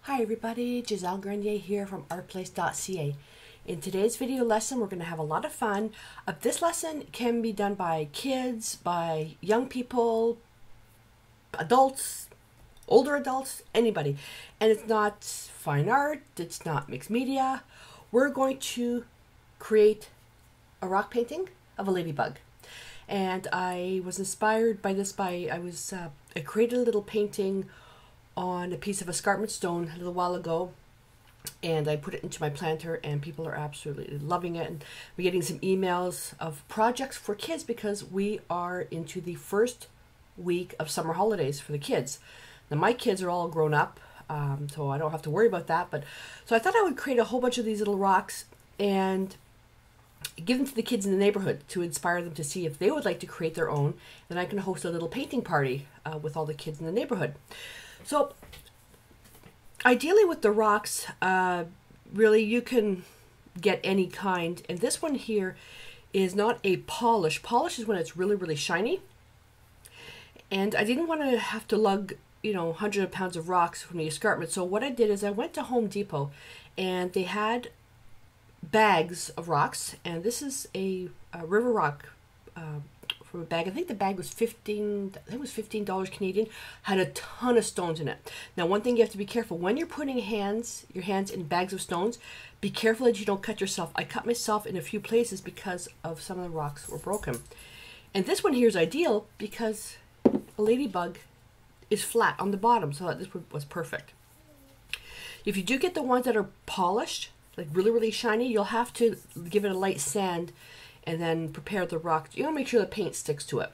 Hi everybody, Giselle Grenier here from artplace.ca. In today's video lesson, we're going to have a lot of fun. This lesson can be done by kids, by young people, adults, older adults, anybody. And it's not fine art, it's not mixed media. We're going to create a rock painting of a ladybug. And I was inspired by this I created a little painting on a piece of escarpment stone a little while ago, and I put it into my planter, and people are absolutely loving it. And we're getting some emails of projects for kids because we are into the first week of summer holidays for the kids. Now my kids are all grown up, so I don't have to worry about that. But so I thought I would create a whole bunch of these little rocks and give them to the kids in the neighborhood to inspire them to see if they would like to create their own. Then I can host a little painting party with all the kids in the neighborhood. So ideally with the rocks, really you can get any kind. And this one here is not a polish. Polish is when it's really, really shiny. And I didn't want to have to lug, hundreds of pounds of rocks from the escarpment. So what I did is I went to Home Depot, and they had bags of rocks. And this is a river rock from a bag. I think the bag was $15 Canadian, had a ton of stones in it. Now one thing you have to be careful, when you're putting your hands in bags of stones, be careful that you don't cut yourself. I cut myself in a few places because of some of the rocks were broken. And this one here is ideal because a ladybug is flat on the bottom, so this was perfect. If you do get the ones that are polished, like really, really shiny, you'll have to give it a light sand and then prepare the rock. You want to make sure the paint sticks to it.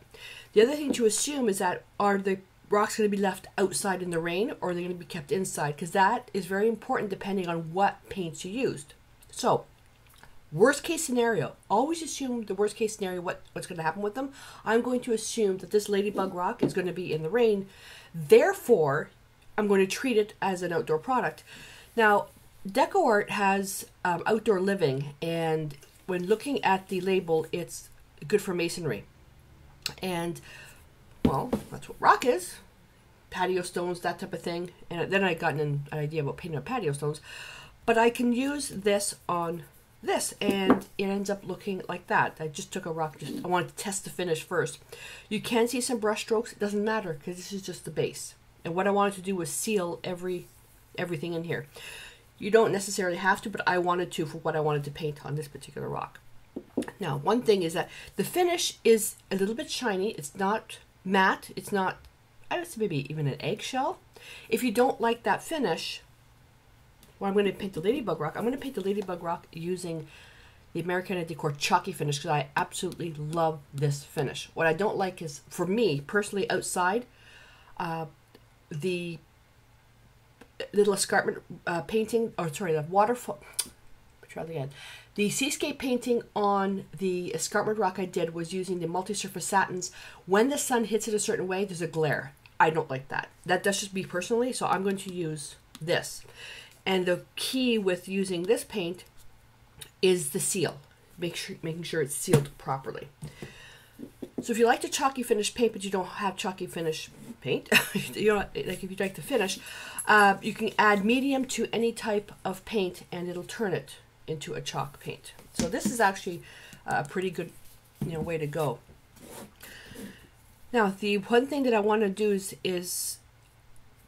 The other thing to assume is that are the rocks going to be left outside in the rain, or are they going to be kept inside? Because that is very important depending on what paints you used. So, worst case scenario, always assume the worst case scenario, what's going to happen with them. I'm going to assume that this ladybug rock is going to be in the rain. Therefore, I'm going to treat it as an outdoor product. Now, Decor has outdoor living, and when looking at the label, it's good for masonry. And, well, that's what rock is. Patio stones, that type of thing. And then I got an idea about painting on patio stones. But I can use this on this, and it ends up looking like that. I just took a rock, I wanted to test the finish first. You can see some brush strokes. It doesn't matter because this is just the base. And what I wanted to do was seal everything in here. You don't necessarily have to, but I wanted to for what I wanted to paint on this particular rock. Now, one thing is that the finish is a little bit shiny. It's not matte. It's not, I would say maybe even an eggshell. If you don't like that finish, well, I'm going to paint the ladybug rock. I'm going to paint the ladybug rock using the Americana Decor Chalky finish because I absolutely love this finish. What I don't like is, for me personally, outside, the little escarpment painting, or sorry, the waterfall, try that again. The seascape painting on the escarpment rock I did was using the multi-surface satins. When the sun hits it a certain way, there's a glare. I don't like that. That's just me personally, so I'm going to use this. And the key with using this paint is the seal. Making sure it's sealed properly. So if you like to chalky finish paint, but you don't have chalky finish paint, like if you'd like to finish, you can add medium to any type of paint, and it'll turn it into a chalk paint. So this is actually a pretty good, way to go. Now, the one thing that I want to do is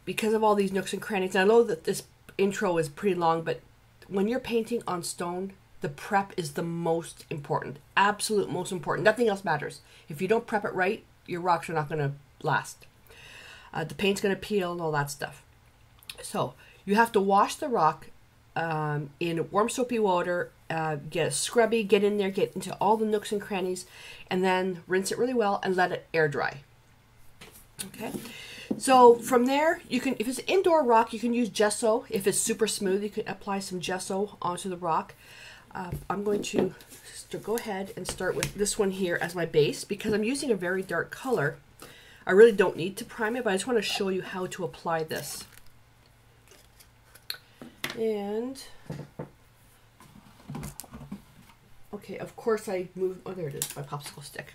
because of all these nooks and crannies, and I know that this intro is pretty long, but when you're painting on stone, the prep is the most important, absolute most important. Nothing else matters. If you don't prep it right, your rocks are not going to last. The paint's going to peel and all that stuff. So you have to wash the rock in warm soapy water, get a scrubby, get in there, get into all the nooks and crannies, and then rinse it really well and let it air dry. Okay. So from there, you can, if it's an indoor rock, you can use gesso. If it's super smooth, you can apply some gesso onto the rock. I'm going to go ahead and start with this one here as my base because I'm using a very dark color. I really don't need to prime it, but I just want to show you how to apply this. And, okay, of course I moved, oh there it is, my popsicle stick.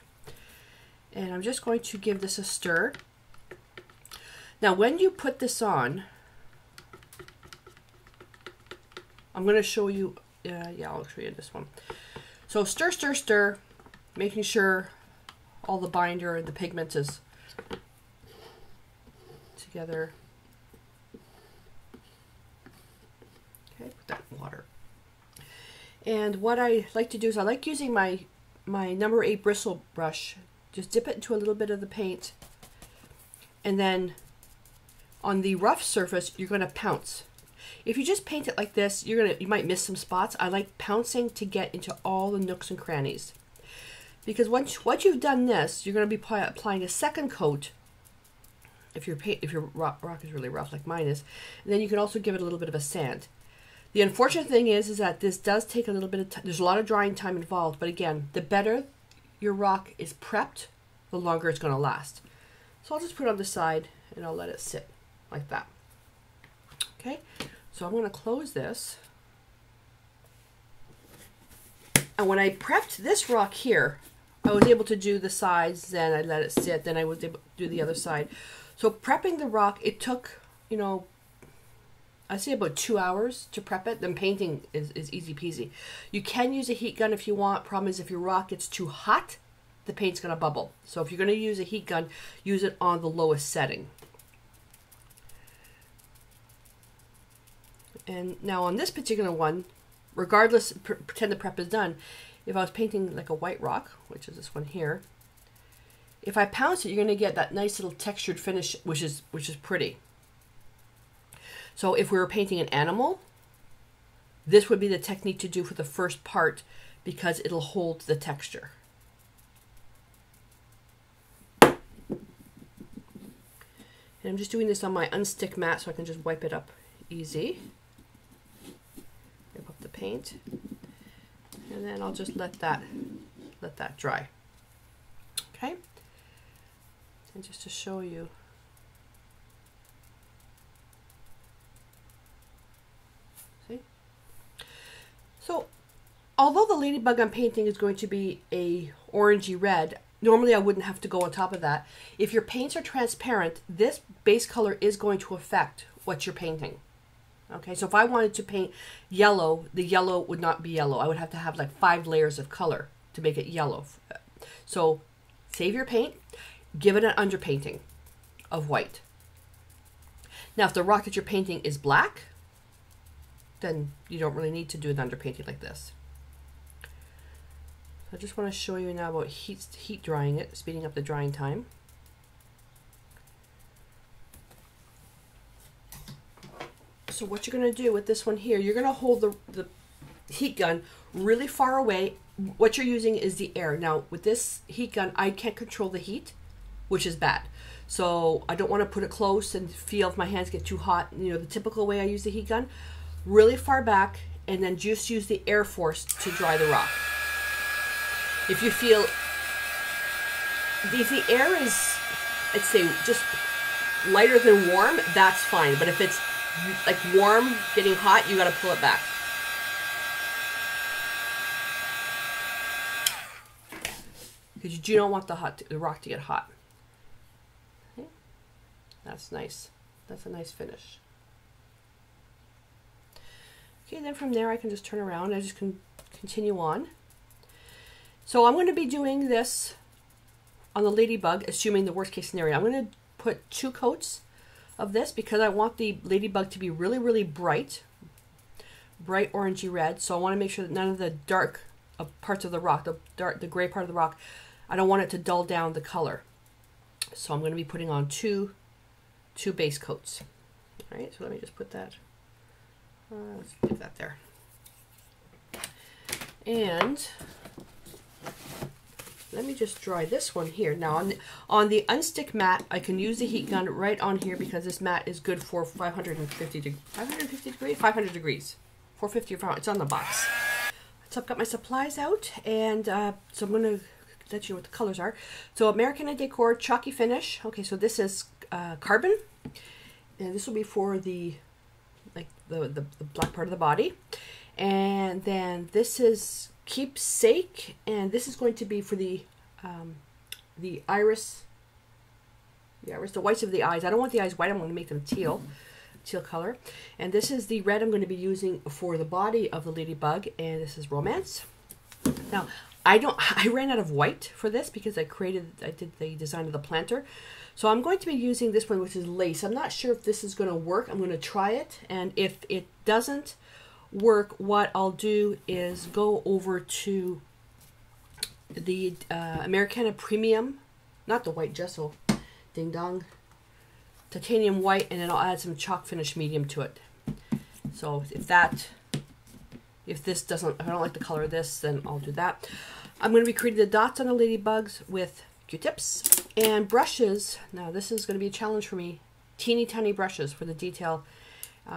And I'm just going to give this a stir. Now when you put this on, I'm going to show you, yeah, I'll show you this one. So stir, stir, stir, making sure all the binder and the pigment is together. Okay, put that in water. And what I like to do is I like using my number 8 bristle brush. Just dip it into a little bit of the paint, and then on the rough surface you're going to pounce. If you just paint it like this, you might miss some spots. I like pouncing to get into all the nooks and crannies, because once you've done this, you're going to be applying a second coat. If your rock is really rough like mine is, and then you can also give it a little bit of a sand. The unfortunate thing is that this does take a little bit of time. There's a lot of drying time involved, but again, the better your rock is prepped, the longer it's going to last. So I'll just put it on the side and I'll let it sit like that. Okay, so I'm going to close this. And when I prepped this rock here, I was able to do the sides, then I let it sit, then I was able to do the other side. So prepping the rock, it took, you know, I say about 2 hours to prep it. Then painting is easy peasy. You can use a heat gun if you want. Problem is if your rock gets too hot, the paint's going to bubble. So if you're going to use a heat gun, use it on the lowest setting. And now on this particular one, regardless, pretend the prep is done. If I was painting like a white rock, which is this one here, if I pounce it, you're going to get that nice little textured finish, which is pretty. So if we were painting an animal, this would be the technique to do for the first part, because it'll hold the texture. And I'm just doing this on my unstick mat so I can just wipe it up easy. Wipe up the paint. And then I'll just let that dry. Okay? And just to show you. See? So, although the ladybug I'm painting is going to be a orangey red, normally I wouldn't have to go on top of that. If your paints are transparent, this base color is going to affect what you're painting. Okay, so if I wanted to paint yellow, the yellow would not be yellow. I would have to have like 5 layers of color to make it yellow. So save your paint, give it an underpainting of white. Now if the rock that you're painting is black, then you don't really need to do an underpainting like this. I just want to show you now about heat drying it, speeding up the drying time. So what you're going to do with this one here, you're going to hold the heat gun really far away. What you're using is the air. Now with this heat gun, I can't control the heat, which is bad. So I don't want to put it close and feel if my hands get too hot. You know, the typical way I use the heat gun, really far back, and then just use the air force to dry the rock. If you feel, if the air is, I'd say just lighter than warm, that's fine. But if it's like warm, getting hot, you got to pull it back. Because you do not want the rock to get hot. Okay. That's nice. That's a nice finish. Okay, then from there I can just turn around. I just can continue on. So I'm going to be doing this on the ladybug, assuming the worst case scenario. I'm going to put 2 coats of this because I want the ladybug to be really, really bright orangey red. So I want to make sure that none of the dark parts of the rock, the gray part of the rock, I don't want it to dull down the color. So I'm going to be putting on two base coats. All right, so let me just put that. Let's leave that there. And let me just dry this one here. Now on the unstick mat, I can use the heat gun right on here because this mat is good for 550 degrees, 500 degrees, 450 or 500. It's on the box. So I've got my supplies out, and so I'm going to let you know what the colors are. So Americana Decor Chalky Finish. Okay, so this is carbon, and this will be for the the black part of the body. And then this is Keepsake, and this is going to be for the iris, the whites of the eyes. I don't want the eyes white, I'm going to make them teal. teal color. And this is the red I'm going to be using for the body of the ladybug, and this is Romance. Now, I ran out of white for this because I did the design of the planter. So I'm going to be using this one, which is Lace. I'm not sure if this is going to work. I'm going to try it, and if it doesn't work, what I'll do is go over to the Americana Premium, not the white gesso, ding dong, titanium white, and then I'll add some chalk finish medium to it. So if I don't like the color of this, then I'll do that. I'm going to be creating the dots on the ladybugs with Q-tips and brushes. Now this is going to be a challenge for me. Teeny tiny brushes for the detail.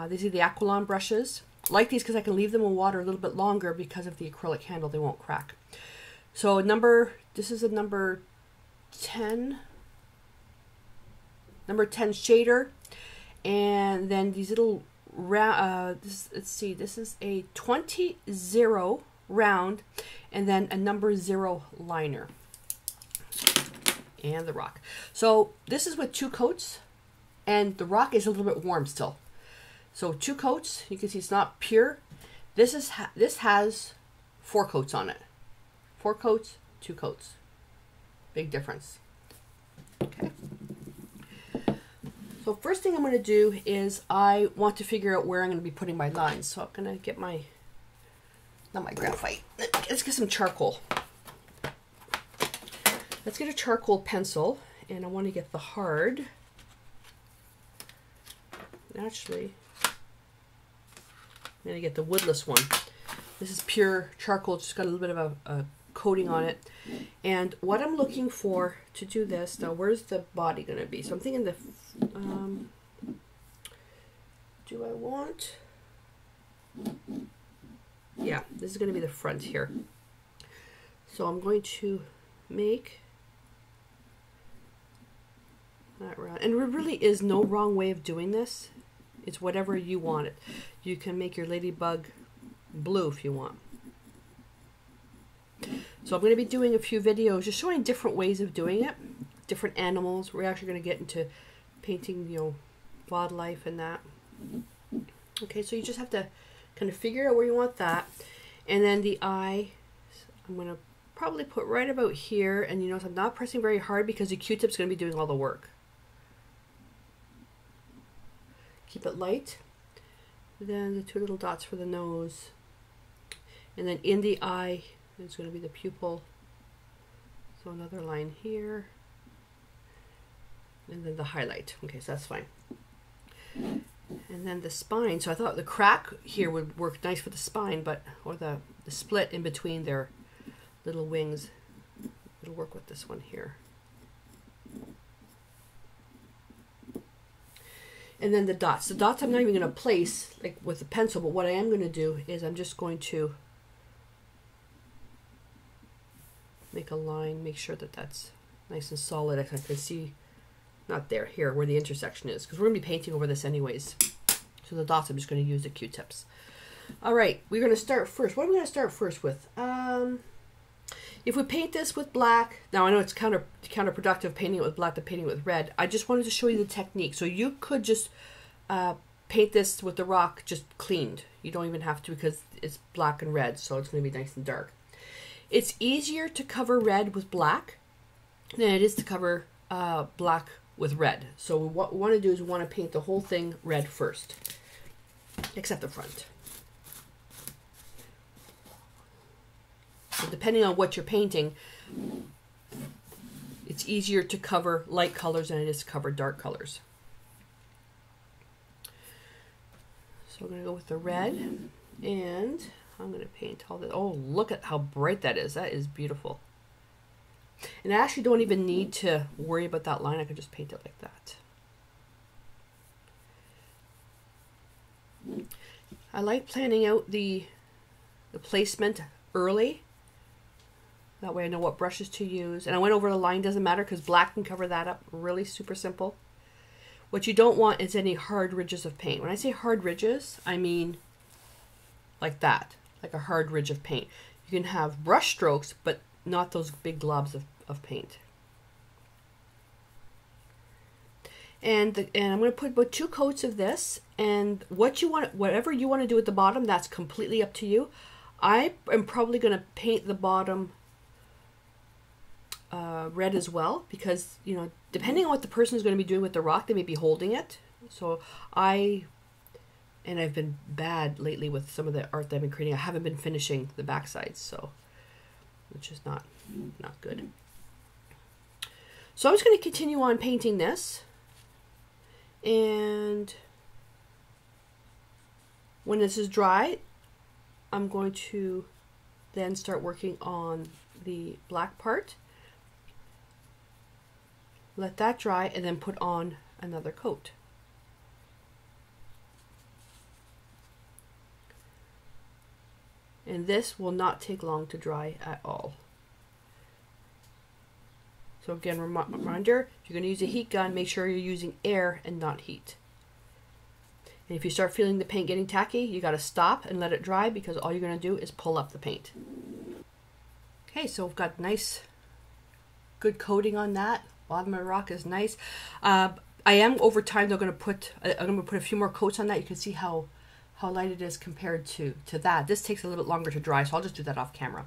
These are the Aqualon brushes. I like these because I can leave them in water a little bit longer because of the acrylic handle. They won't crack. So this is a number 10 shader, and then these little round, let's see, this is a 20-0 round, and then a number 0 liner, and the rock. So this is with 2 coats, and the rock is a little bit warm still. So 2 coats, you can see it's not pure. This has 4 coats on it. 4 coats, 2 coats. Big difference. Okay. So first thing I'm going to do is I want to figure out where I'm going to be putting my lines. So I'm going to get not my graphite. Let's get some charcoal. Let's get a charcoal pencil, and I want to get the hard. Actually, I'm going to get the woodless one. This is pure charcoal, just got a little bit of a coating on it. And what I'm looking for to do this, now where's the body going to be? So I'm thinking do I want, yeah, this is going to be the front here. So I'm going to make that round. And there really is no wrong way of doing this. It's whatever you want it. You can make your ladybug blue if you want. So I'm going to be doing a few videos just showing different ways of doing it, different animals. We're actually going to get into painting, you know, wildlife and that. Okay, so you just have to kind of figure out where you want that. And then the eye, I'm going to probably put right about here. And you notice I'm not pressing very hard because the Q-tip's going to be doing all the work. Keep it light. Then the 2 little dots for the nose. And then in the eye, it's going to be the pupil. So another line here. And then the highlight. Okay, so that's fine. And then the spine. So I thought the crack here would work nice for the spine, but, or the split in between their little wings. It'll work with this one here. And then the dots. The dots I'm not even going to place like with the pencil, but what I am going to do is I'm just going to make a line, make sure that that's nice and solid. I can see, not there, here, where the intersection is, because we're going to be painting over this anyways. So the dots, I'm just going to use the Q-tips. All right, we're going to start first. What are we going to start first with? If we paint this with black, now I know it's counterproductive painting it with black to painting it with red. I just wanted to show you the technique. So you could just paint this with the rock just cleaned. You don't even have to, because it's black and red, so it's going to be nice and dark. It's easier to cover red with black than it is to cover black with red. So what we want to do is we want to paint the whole thing red first, except the front. So depending on what you're painting, it's easier to cover light colors than it is to cover dark colors. So I'm going to go with the red, and I'm going to paint all the, oh, look at how bright that is. That is beautiful. And I actually don't even need to worry about that line. I can just paint it like that. I like planning out the placement early. That way I know what brushes to use. And I went over the line, doesn't matter, because black can cover that up. Really super simple. What you don't want is any hard ridges of paint. When I say hard ridges, I mean like that. Like a hard ridge of paint. You can have brush strokes, but not those big globs of paint. And I'm going to put about 2 coats of this, and whatever you want to do at the bottom, that's completely up to you. I am probably going to paint the bottom red as well, because, you know, depending on what the person is going to be doing with the rock, they may be holding it. So I've been bad lately with some of the art that I've been creating. I haven't been finishing the back sides, so, which is not good. So I'm just going to continue on painting this. And when this is dry, I'm going to then start working on the black part. Let that dry and then put on another coat. And this will not take long to dry at all. So again, reminder, if you're going to use a heat gun, make sure you're using air and not heat. And if you start feeling the paint getting tacky, you got to stop and let it dry, because all you're going to do is pull up the paint. Okay, so we've got nice, good coating on that. Bottom of the rock is nice. I am over time though going to put a few more coats on that. You can see how light it is compared to that. This takes a little bit longer to dry, so I'll just do that off camera.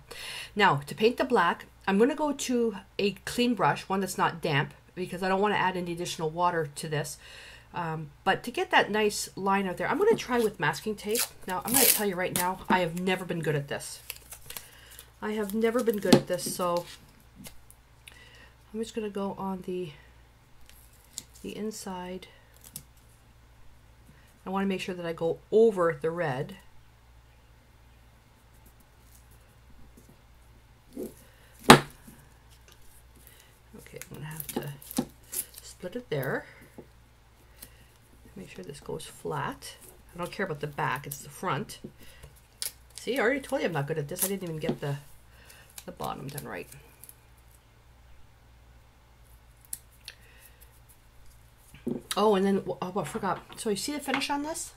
Now, to paint the black, I'm going to go to a clean brush, one that's not damp, because I don't want to add any additional water to this. But to get that nice line out there, I'm going to try with masking tape. Now, I'm going to tell you right now, I have never been good at this. I have never been good at this, so I'm just going to go on the inside. I want to make sure that I go over the red. Okay, I'm going to have to split it there. Make sure this goes flat. I don't care about the back, it's the front. See, I already told you I'm not good at this. I didn't even get the bottom done right. Oh, and then, oh, I forgot. So you see the finish on this?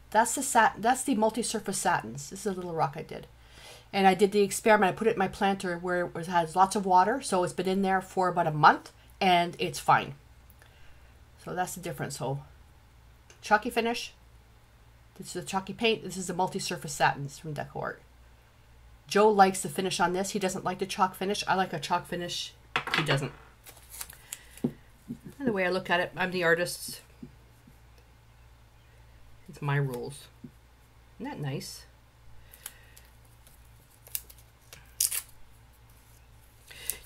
That's the multi-surface satins. This is a little rock I did. And I did the experiment. I put it in my planter where it has lots of water. So it's been in there for about a month and it's fine. So that's the difference. So chalky finish. This is the chalky paint. This is the multi-surface satins from Decor. Joe likes the finish on this. He doesn't like the chalk finish. I like a chalk finish. He doesn't. And the way I look at it, I'm the artist. It's my rules. Isn't that nice?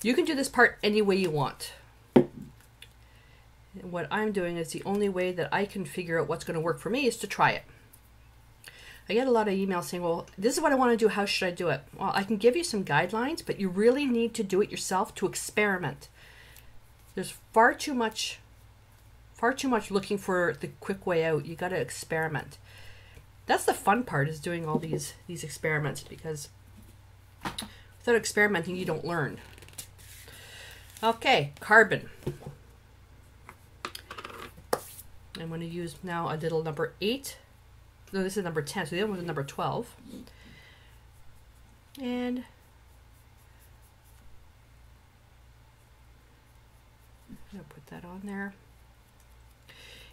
You can do this part any way you want. And what I'm doing is the only way that I can figure out what's going to work for me is to try it. I get a lot of emails saying, well, this is what I want to do. How should I do it? Well, I can give you some guidelines, but you really need to do it yourself to experiment. There's far too much looking for the quick way out. You got to experiment. That's the fun part, is doing all these experiments, because without experimenting, you don't learn. Okay, carbon. I'm going to use now a little number 8. No, this is number 10, so the other one was number 12. And I'm going to put that on there.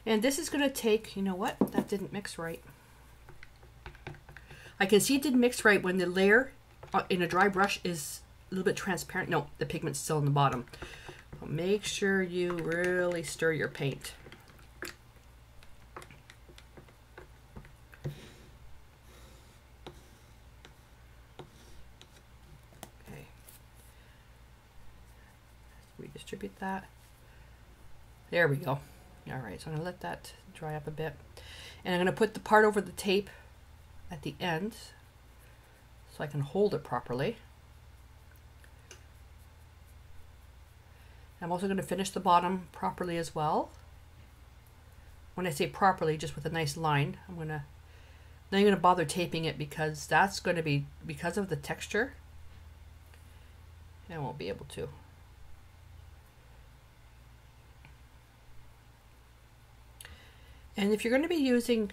And this is going to take, you know what? That didn't mix right. I can see it didn't mix right when the layer in a dry brush is a little bit transparent. No, the pigment's still in the bottom. So make sure you really stir your paint. Okay. Redistribute that. There we go. All right, so I'm going to let that dry up a bit. And I'm going to put the part over the tape at the end so I can hold it properly. I'm also going to finish the bottom properly as well. When I say properly, just with a nice line, then I'm going to bother taping it, because that's going to be, because of the texture, I won't be able to. And if you're going to be using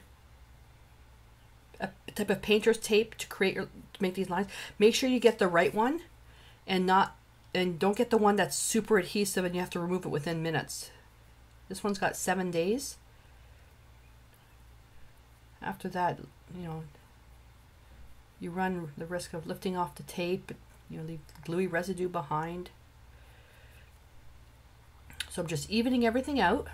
a type of painter's tape to make these lines, make sure you get the right one, and don't get the one that's super adhesive and you have to remove it within minutes. This one's got 7 days. After that, you know, you run the risk of lifting off the tape, you know, leave gluey residue behind. So I'm just evening everything out.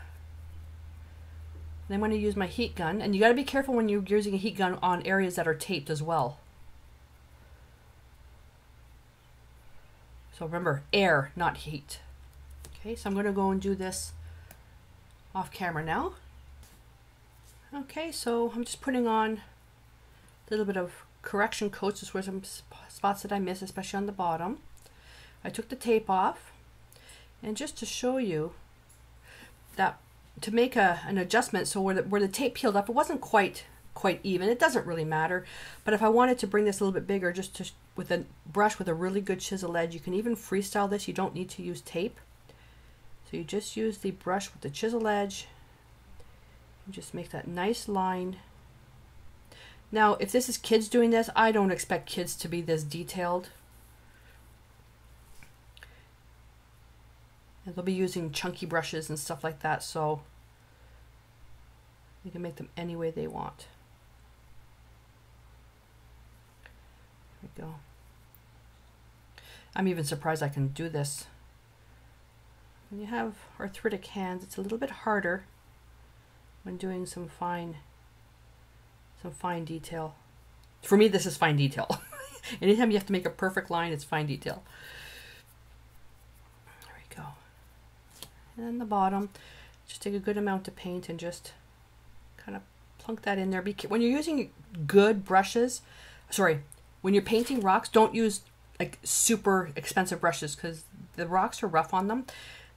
Then I'm going to use my heat gun, and you got to be careful when you're using a heat gun on areas that are taped as well. So remember, air, not heat. Okay, so I'm going to go and do this off camera now. Okay, so I'm just putting on a little bit of correction coats. This was some spots that I missed, especially on the bottom. I took the tape off, and just to show you that, to make an adjustment, so where the tape peeled up, it wasn't quite even. It doesn't really matter, but if I wanted to bring this a little bit bigger, just to, with a brush with a really good chisel edge, you can even freestyle this. You don't need to use tape. So you just use the brush with the chisel edge and just make that nice line. Now, if this is kids doing this, I don't expect kids to be this detailed. And they'll be using chunky brushes and stuff like that, so you can make them any way they want. There we go. I'm even surprised I can do this. When you have arthritic hands, it's a little bit harder when doing some fine detail. For me, this is fine detail. Anytime you have to make a perfect line, it's fine detail. There we go. And then the bottom, just take a good amount of paint and just kind of plunk that in there. When you're using good brushes, sorry, when you're painting rocks, don't use like super expensive brushes because the rocks are rough on them.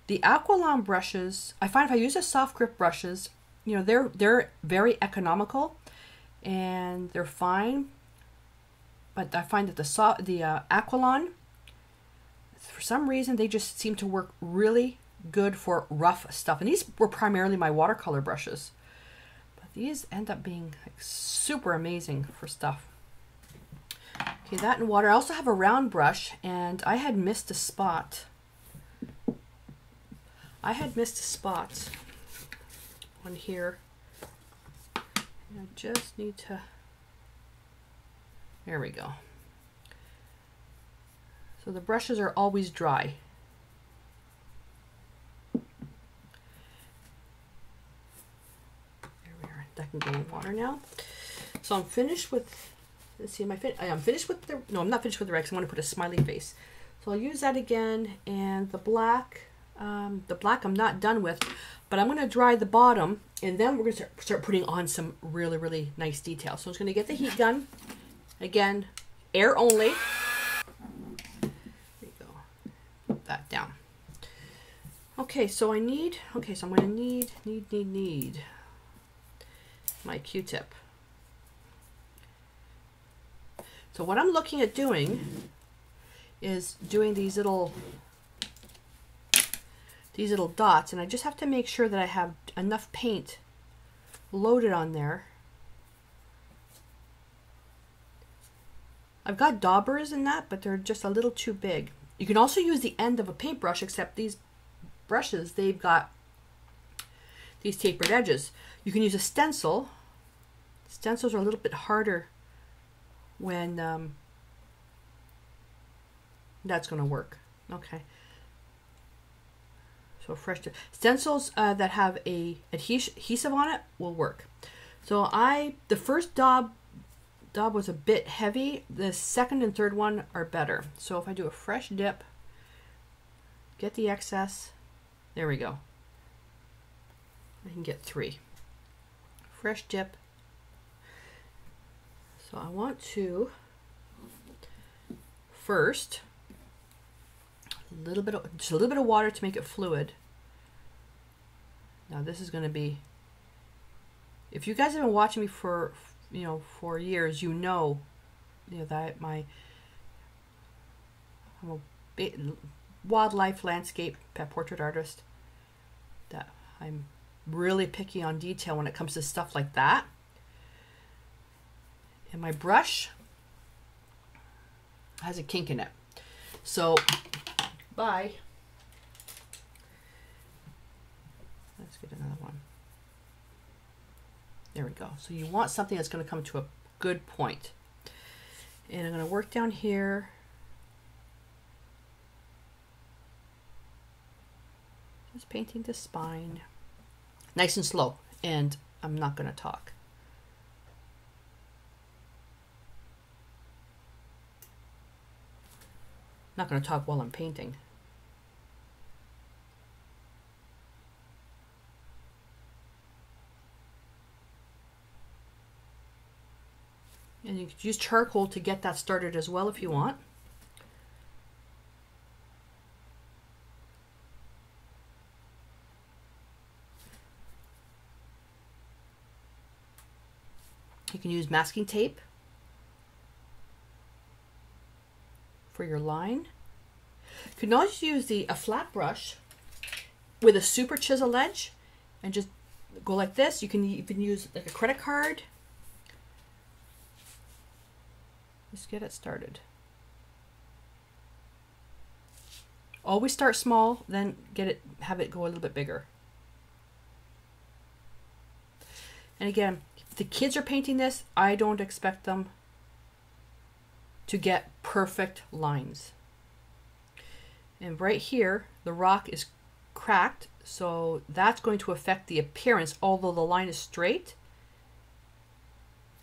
The Aqualon brushes, I find if I use the soft grip brushes, you know, they're very economical and they're fine. But I find that the Aqualon, for some reason, they just seem to work really good for rough stuff. And these were primarily my watercolor brushes, but these end up being like super amazing for stuff. Okay, that in water. I also have a round brush, and I had missed a spot. I on here. And I just need to, there we go. So the brushes are always dry. There we are. That can go in water now. So I'm finished with, let's see, I'm finished with the, no, I'm not finished with the red because I want to put a smiley face. So I'll use that again, and the black I'm not done with, but I'm going to dry the bottom, and then we're going to start putting on some really, really nice detail. So I'm just going to get the heat gun. Again, air only. There you go. Put that down. Okay, so I'm going to need my Q-tip. So what I'm looking at doing is doing these little dots, and I just have to make sure that I have enough paint loaded on there. I've got daubers in that, but they're just a little too big. You can also use the end of a paintbrush, except these brushes, they've got these tapered edges. You can use a stencil. Stencils are a little bit harder when that's going to work. Okay. So fresh stencils that have a adhesive on it will work. So the first daub was a bit heavy. The second and third one are better. So if I do a fresh dip, get the excess, there we go. I can get 3. Fresh dip. So I want to first just a little bit of water to make it fluid. Now this is going to be, if you guys have been watching me for years, you know that I'm a wildlife landscape pet portrait artist, that I'm really picky on detail when it comes to stuff like that. And my brush has a kink in it. So let's Let's get another one. There we go. So you want something that's going to come to a good point. And I'm going to work down here. Just painting the spine. Nice and slow. And I'm not going to talk. Not going to talk while I'm painting. And you could use charcoal to get that started as well if you want. You can use masking tape for your line. You can always use a flat brush with a super chisel edge and just go like this. You can even use like a credit card. Just get it started. Always start small, then have it go a little bit bigger. And again, if the kids are painting this, I don't expect them to get perfect lines. And right here, the rock is cracked, so that's going to affect the appearance. Although the line is straight,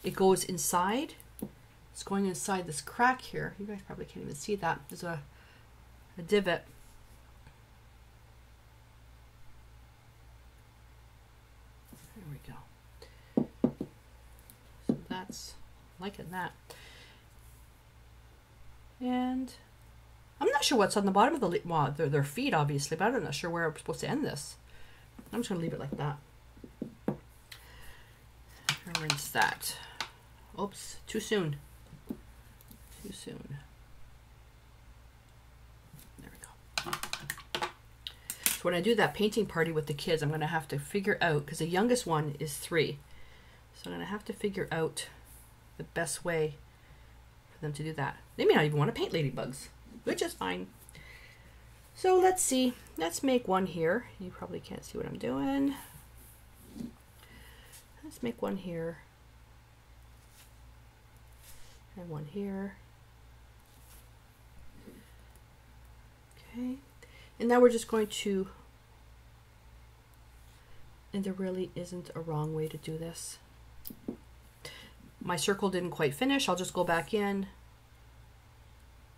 it goes inside. It's going inside this crack here. You guys probably can't even see that. There's a divot. There we go. So that's liking that. And I'm not sure what's on the bottom of the, well, their feet obviously, but I'm not sure where I'm supposed to end this. I'm just going to leave it like that. Rinse that. Oops, too soon. Too soon. There we go. So when I do that painting party with the kids, I'm going to have to figure out, because the youngest one is 3. So I'm going to have to figure out the best way for them to do that. They may not even want to paint ladybugs, which is fine. So let's see. Let's make one here. You probably can't see what I'm doing. Let's make one here. And one here. Okay. And now we're just going to, and there really isn't a wrong way to do this. My circle didn't quite finish. I'll just go back in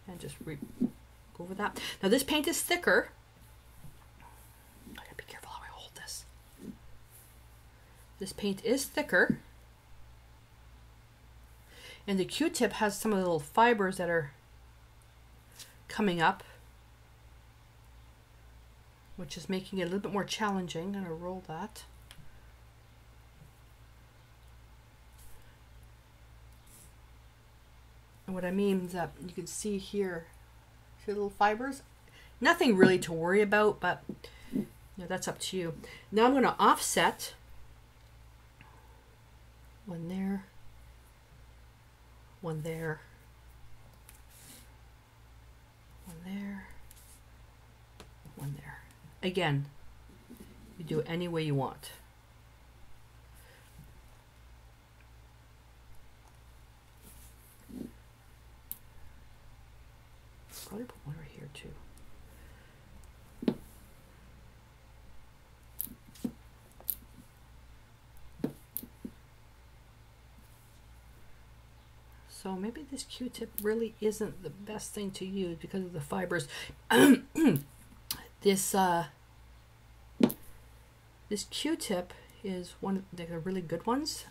and just go over that. Now this paint is thicker. I gotta be careful how I hold this. This paint is thicker. And the Q-tip has some of the little fibers that are coming up, which is making it a little bit more challenging. I'm gonna roll that. And what I mean is that you can see here, see the little fibers? Nothing really to worry about, but you know, that's up to you. Now I'm gonna offset one there, one there, one there, one there. Again, you do it any way you want. Probably put one right here too. So maybe this Q-tip really isn't the best thing to use because of the fibers. This Q-tip is one of the really good ones.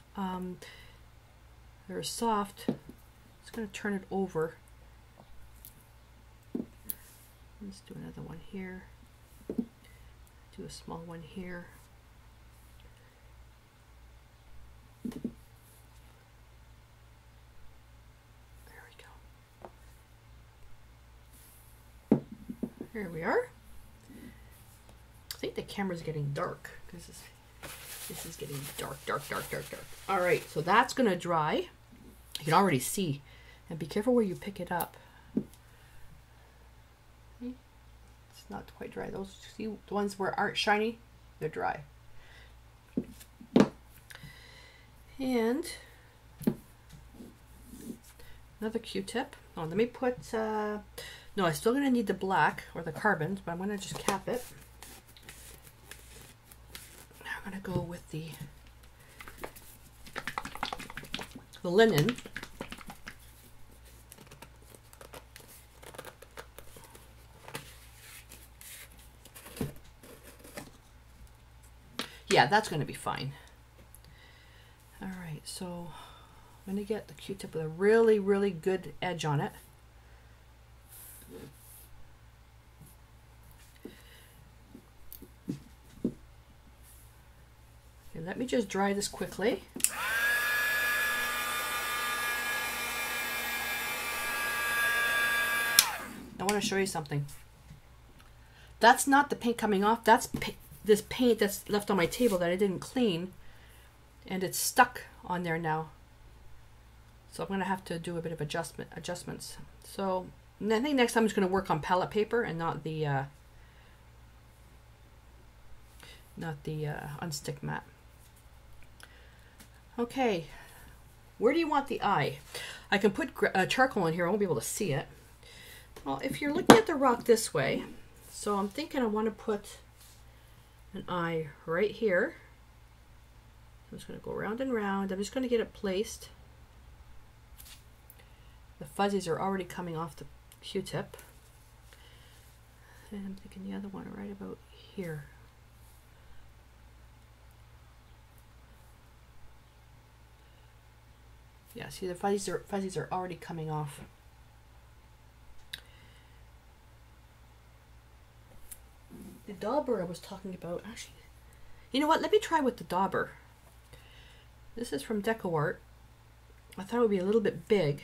They're soft. Just going to turn it over. Let's do another one here. Do a small one here. There we go. Here we are. I think the camera's getting dark because this is getting dark. All right, so that's going to dry. You can already see. And be careful where you pick it up. It's not quite dry. Those, see, the ones where aren't shiny, they're dry. And another Q-tip. Oh, let me put, no, I'm still going to need the black or the carbon, but I'm going to just cap it. Now I'm going to go with the linen. Yeah, that's going to be fine. All right, so I'm going to get the Q-tip with a really, really good edge on it. Okay, let me just dry this quickly. I want to show you something. That's not the paint coming off. That's this paint that's left on my table that I didn't clean, and it's stuck on there now. So I'm going to have to do a bit of adjustments. So I think next time I'm just going to work on palette paper and not the unstick mat. Okay, where do you want the eye? I can put charcoal in here. I won't be able to see it. Well, if you're looking at the rock this way, so I'm thinking I want to put an eye right here. I'm just going to go round and round. I'm just going to get it placed. The fuzzies are already coming off the Q-tip. And I'm thinking the other one right about here. Yeah, see, the fuzzies are already coming off. The Dauber I was talking about, actually, you know what? Let me try with the Dauber. This is from Decor. I thought it would be a little bit big.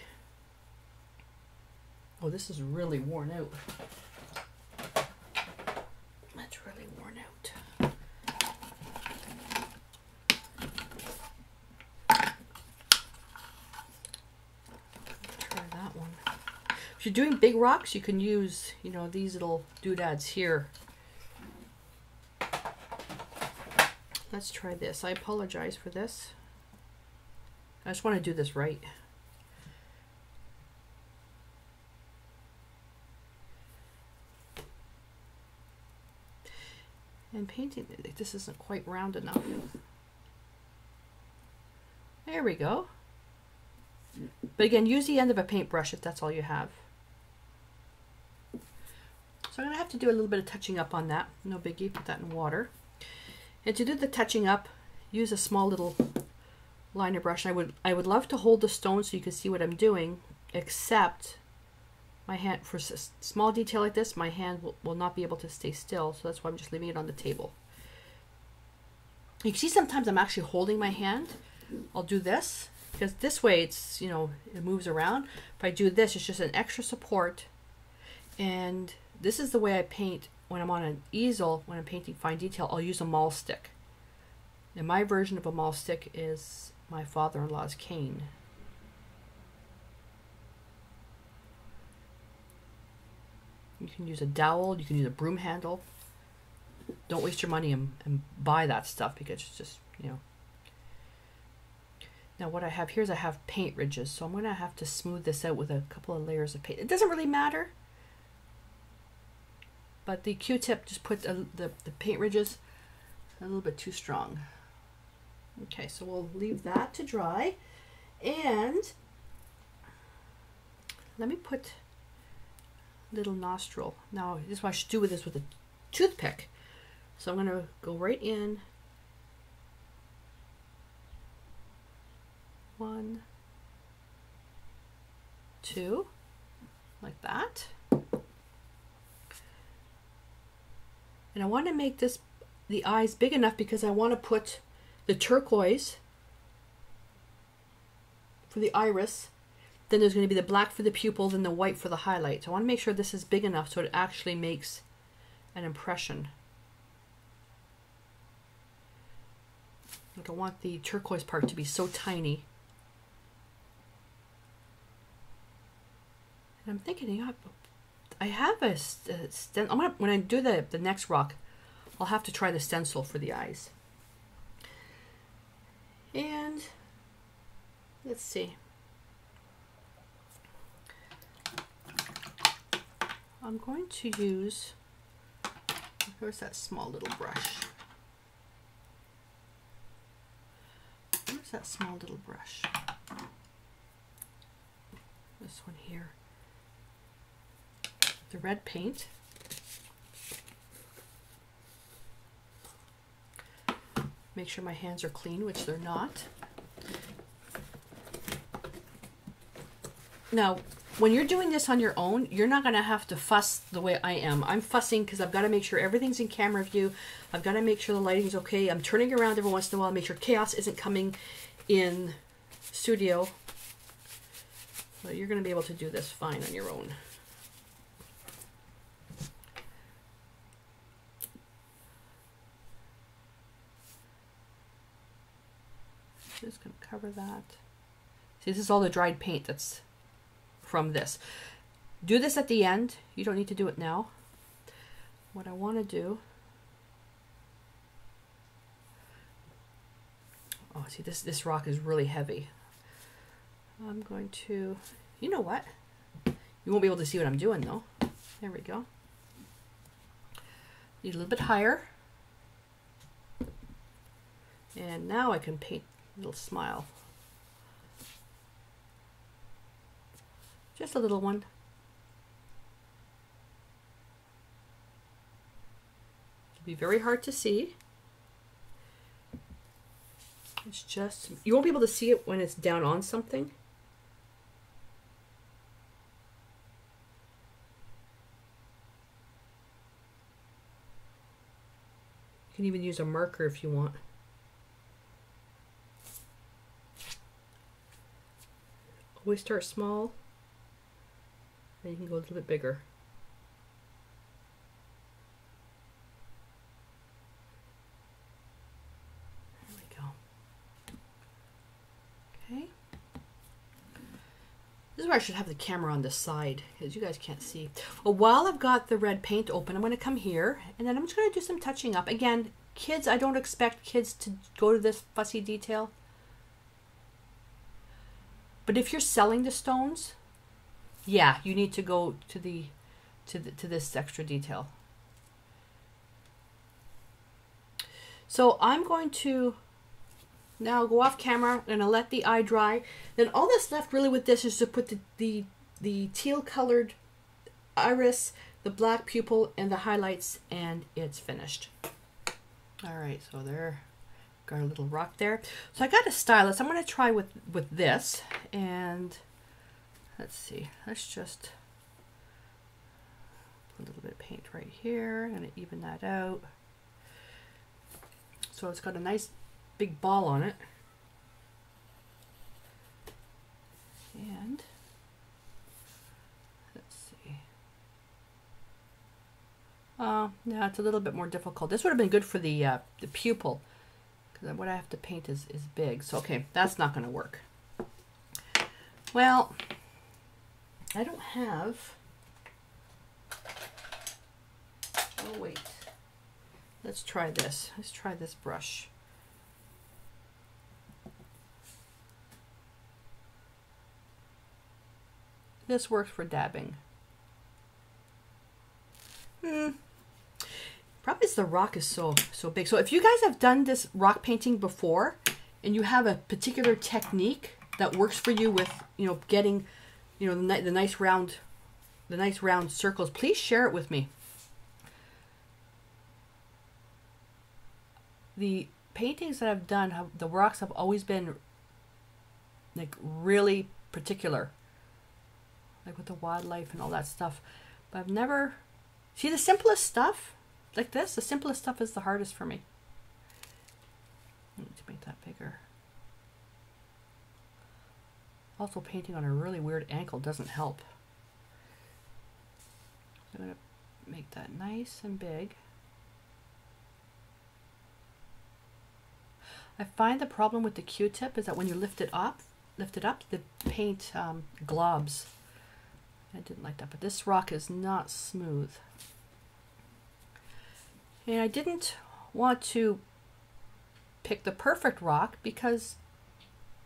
Oh, this is really worn out. That's really worn out. Try that one. If you're doing big rocks, you can use, you know, these little doodads here. Let's try this. I apologize for this. I just want to do this right. And painting, this isn't quite round enough. There we go. But again, use the end of a paintbrush if that's all you have. So I'm going to have to do a little bit of touching up on that. No biggie, put that in water. And to do the touching up, use a small little liner brush. I would love to hold the stone so you can see what I'm doing, except my hand, for a small detail like this, my hand will not be able to stay still, so that's why I'm just leaving it on the table. You can see sometimes I'm actually holding my hand. I'll do this, because this way it's, you know, it moves around. If I do this, it's just an extra support. And this is the way I paint when I'm on an easel. When I'm painting fine detail, I'll use a maul stick. And my version of a maul stick is my father-in-law's cane. You can use a dowel, you can use a broom handle. Don't waste your money and buy that stuff, because it's just, you know. Now what I have here is I have paint ridges, so I'm going to have to smooth this out with a couple of layers of paint. It doesn't really matter, but the Q-tip just put the paint ridges a little bit too strong. Okay, so we'll leave that to dry, and let me put little nostril. Now this is what I should do with this with a toothpick. So I'm going to go right in. 1, 2, like that. And I want to make this, the eyes big enough, because I want to put the turquoise for the iris. Then there's going to be the black for the pupil, then the white for the highlight. So I want to make sure this is big enough so it actually makes an impression. Like, I want the turquoise part to be so tiny. And I'm thinking, you know, I have a stencil. When I do the next rock, I'll have to try the stencil for the eyes. And Let's see. I'm going to use, where's that small little brush? Where's that small little brush? This one here. The red paint. Make sure my hands are clean, which they're not. Now, when you're doing this on your own, you're not going to have to fuss the way I am. I'm fussing because I've got to make sure everything's in camera view. I've got to make sure the lighting's okay. I'm turning around every once in a while, make sure chaos isn't coming in studio. But you're going to be able to do this fine on your own. Just going to cover that. See, this is all the dried paint that's from this. Do this at the end. You don't need to do it now. What I want to do, oh, see, this rock is really heavy. I'm going to, you know what? You won't be able to see what I'm doing though. There we go. Need a little bit higher. And now I can paint a little smile. Just a little one. It'll be very hard to see. It's just, you won't be able to see it when it's down on something. You can even use a marker if you want. Always start small, and you can go a little bit bigger. There we go. Okay. This is where I should have the camera on the side, because you guys can't see. Well, while I've got the red paint open, I'm going to come here, and then I'm just going to do some touching up. Again, kids, I don't expect kids to go to this fussy detail. But if you're selling the stones, yeah, you need to go to this extra detail. So I'm going to now go off camera and I'll let the eye dry. Then all that's left really with this is to put the teal colored iris, the black pupil, and the highlights, and it's finished. All right, so there. Got a little rock there. So I got a stylus. I'm going to try with this, and let's see. Let's just put a little bit of paint right here. I'm going to even that out. So it's got a nice big ball on it. And let's see. Oh, no, it's a little bit more difficult. This would have been good for the pupil. What I have to paint is big. So, okay, that's not going to work. Well, I don't have... Oh, wait. Let's try this. Let's try this brush. This works for dabbing. Probably the rock is so big. So if you guys have done this rock painting before and you have a particular technique that works for you with, you know, getting, you know, the nice round circles, please share it with me. The paintings that I've done, the rocks have always been like really particular, like with the wildlife and all that stuff. But I've never, see, the simplest stuff like this, the simplest stuff is the hardest for me. I need to make that bigger. Also, painting on a really weird ankle doesn't help. I'm going to make that nice and big. I find the problem with the Q-tip is that when you lift it up, the paint globs. I didn't like that, but this rock is not smooth. And I didn't want to pick the perfect rock because,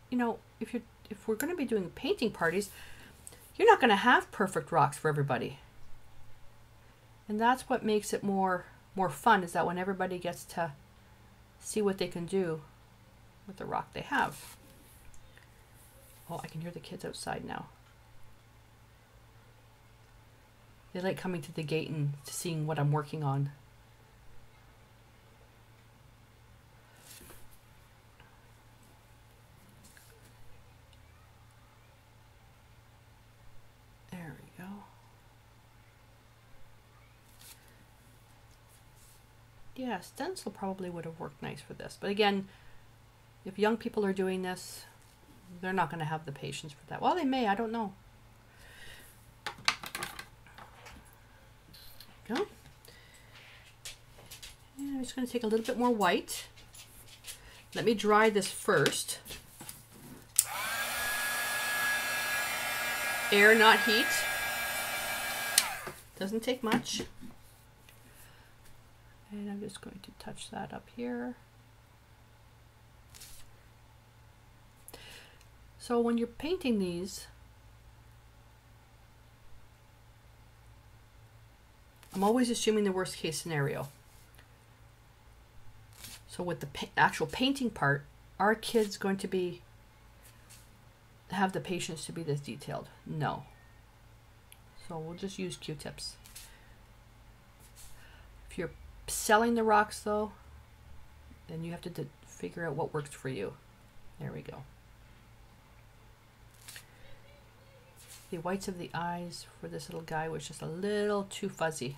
you know, if you're if we're going to be doing painting parties, you're not going to have perfect rocks for everybody. And that's what makes it more fun, is that when everybody gets to see what they can do with the rock they have. Oh, I can hear the kids outside now. They like coming to the gate and seeing what I'm working on. There we go. Yeah, stencil probably would have worked nice for this. But again, if young people are doing this, they're not going to have the patience for that. Well, they may, I don't know. Go. And I'm just going to take a little bit more white. Let me dry this first. Air, not heat. Doesn't take much. And I'm just going to touch that up here. So when you're painting these, I'm always assuming the worst case scenario. So with the actual painting part, are kids going to have the patience to be this detailed? No. So we'll just use Q-tips. If you're selling the rocks though, then you have to figure out what works for you. There we go. The whites of the eyes for this little guy was just a little too fuzzy.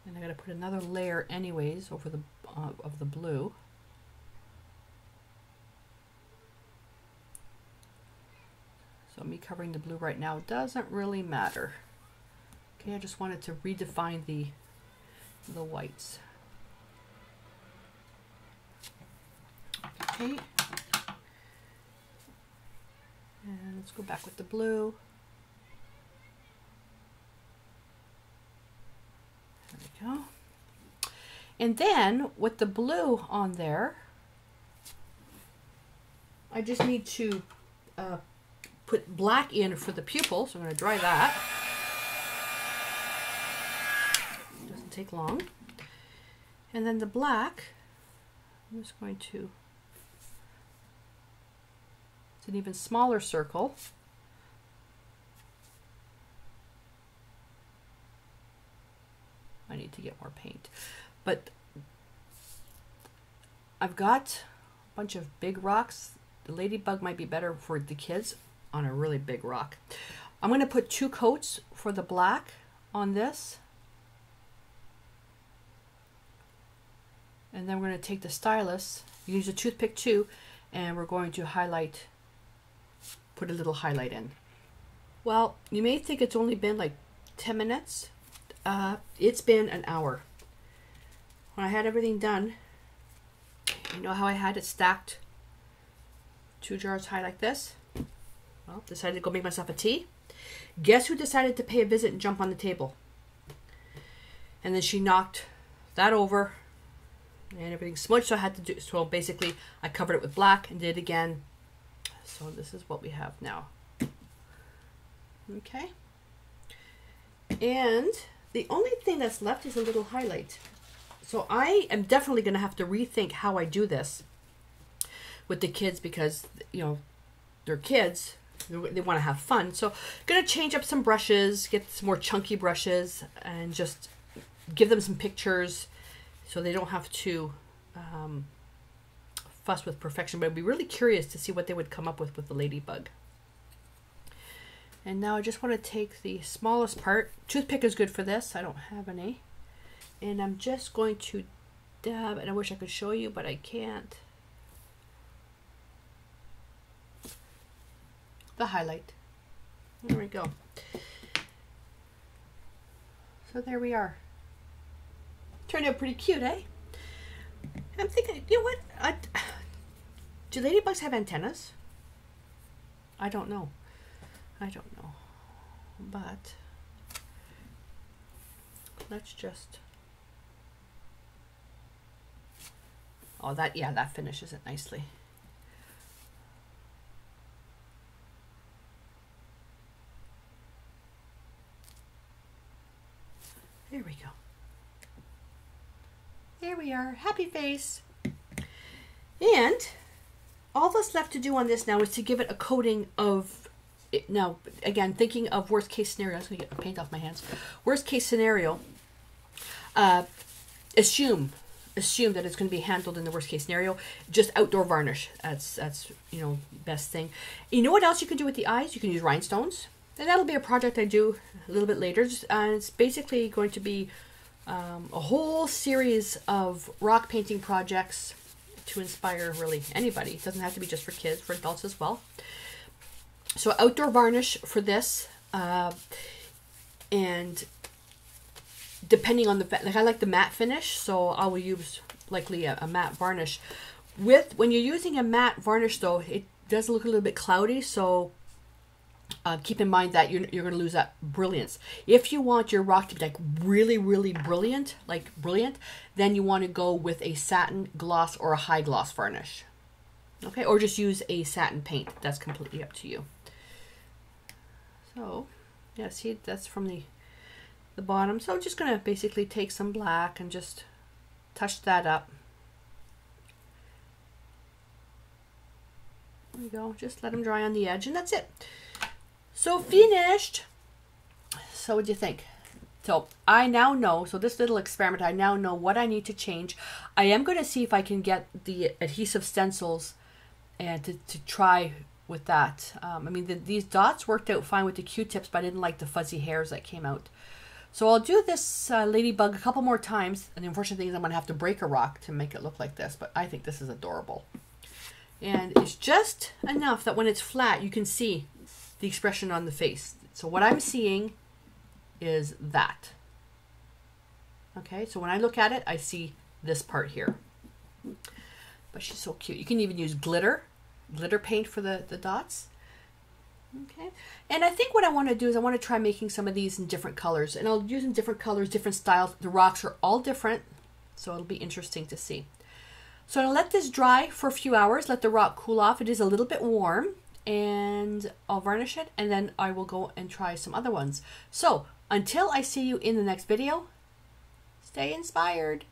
And I got to put another layer anyways over the of the blue. So me covering the blue right now doesn't really matter. Okay, I just wanted to redefine the whites. Okay. And let's go back with the blue. There we go. And then with the blue on there, I just need to put black in for the pupil. So I'm going to dry that. Doesn't take long. And then the black, I'm just going to, it's an even smaller circle. I need to get more paint. But I've got a bunch of big rocks. The Ladybug might be better for the kids on a really big rock. I'm going to put 2 coats for the black on this. And then we're going to take the stylus, use a toothpick too, and we're going to highlight, put a little highlight in. Well, you may think it's only been like 10 minutes. It's been an hour. When I had everything done, you know how I had it stacked 2 jars high like this? Well, decided to go make myself a tea. Guess who decided to pay a visit and jump on the table? And then she knocked that over and everything smudged, so I had to do, so basically I covered it with black and did it again. So this is what we have now. Okay. And the only thing that's left is a little highlight. So I am definitely going to have to rethink how I do this with the kids because, you know, they're kids. They want to have fun. So I'm going to change up some brushes, get some more chunky brushes, and just give them some pictures so they don't have to fuss with perfection. But I'd be really curious to see what they would come up with the Ladybug. And now I just want to take the smallest part. Toothpick is good for this. I don't have any. And I'm just going to dab, and I wish I could show you, but I can't. The highlight. There we go. So there we are. Turned out pretty cute, eh? I'm thinking, you know what? Do ladybugs have antennas? I don't know. I don't know. But let's just Oh, that, yeah, that finishes it nicely. There we go. There we are, happy face. And all that's left to do on this now is to give it a coating of, now again, thinking of worst case scenario, I was gonna get the paint off my hands. Worst case scenario, assume that it's going to be handled in the worst case scenario. Just outdoor varnish. That's you know, best thing. You know what else you can do with the eyes? You can use rhinestones, and that'll be a project I do a little bit later. It's basically going to be a whole series of rock painting projects to inspire really anybody. It doesn't have to be just for kids, for adults as well. So outdoor varnish for this, and depending on the, like, I like the matte finish, so I will use likely a matte varnish. When you're using a matte varnish though, it does look a little bit cloudy, so keep in mind that you're going to lose that brilliance. If you want your rock to be like really, really brilliant, then you want to go with a satin gloss or a high gloss varnish. Okay, or just use a satin paint. That's completely up to you. So, yeah, see, that's from the bottom. So I'm just going to basically take some black and just touch that up. There we go. Just let them dry on the edge, and that's it. So finished. So what do you think? So I now know, so this little experiment, I now know what I need to change. I am going to see if I can get the adhesive stencils and to try with that. I mean, these dots worked out fine with the Q-tips, but I didn't like the fuzzy hairs that came out. So I'll do this ladybug a couple more times, and the unfortunate thing is I'm going to have to break a rock to make it look like this, but I think this is adorable. And it's just enough that when it's flat, you can see the expression on the face. So what I'm seeing is that. Okay, so when I look at it, I see this part here. But she's so cute. You can even use glitter paint for the dots. Okay, and I think what I want to do is I want to try making some of these in different colors, and I'll use in different colors, different styles. The rocks are all different, so it'll be interesting to see. So I'll let this dry for a few hours, let the rock cool off. It is a little bit warm, and I'll varnish it, and then I will go and try some other ones. So until I see you in the next video, stay inspired.